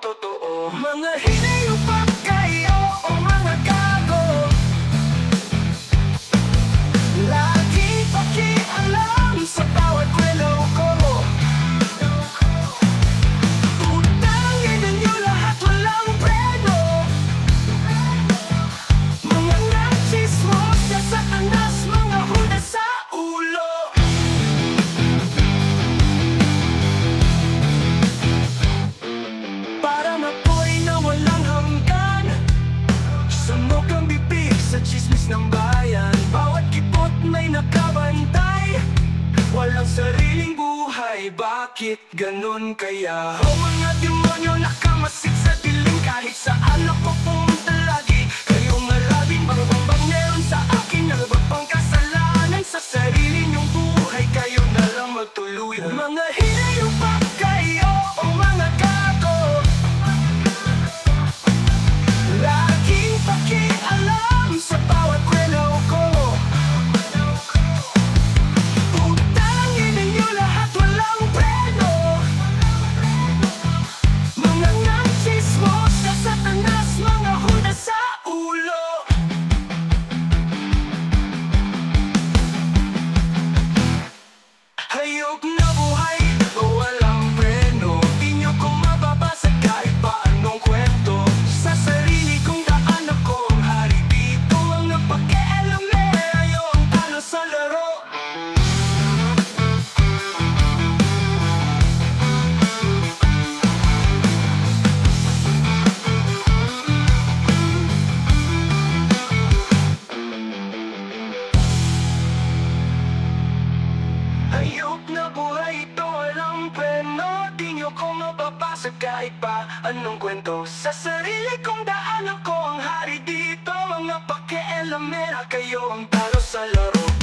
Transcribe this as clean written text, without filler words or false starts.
totoo. Mga hinayupak kayo o mga gago, lagi pakialam sa bawat kwento ko. Utangin ninyo lahat, walang preno. Mga nagsismos na satanas, mga huda sa ulo. Para mapoy na walang hanggan, sunog ang bibig sa chismis ng bayan. Bawat kipot may nakabantay, walang sariling buhay. Bakit ganun kaya? O mga demonyo nakamasid sa dilim, kahit saan ako pumunta lagi kayong alabing bangbang meron sa akin. Nalabag pang kasalanan sa sarili niyong buhay, kayo na lang magtuluyan. Mga hinayupak kayo o mga gago, laging pakialam sa bawat kwento ko. Utangin ninyo lahat, walang preno. Mga nagsismos na satanas, mga huda sa ulo. Hayop na buhay o walang preno, di nyo ko mababasag kahit pa anong kwento. Sa sarili kong daan ako ang hari dito, ang nagpakialam ayaw ang talo sa laro. Hayop na buhay ito, walang preno, di nyo ko mapapasag kahit pa anong kwento. Sa sarili kong daan ako ang hari dito, mga pakialamera, kayo ang talo sa laro.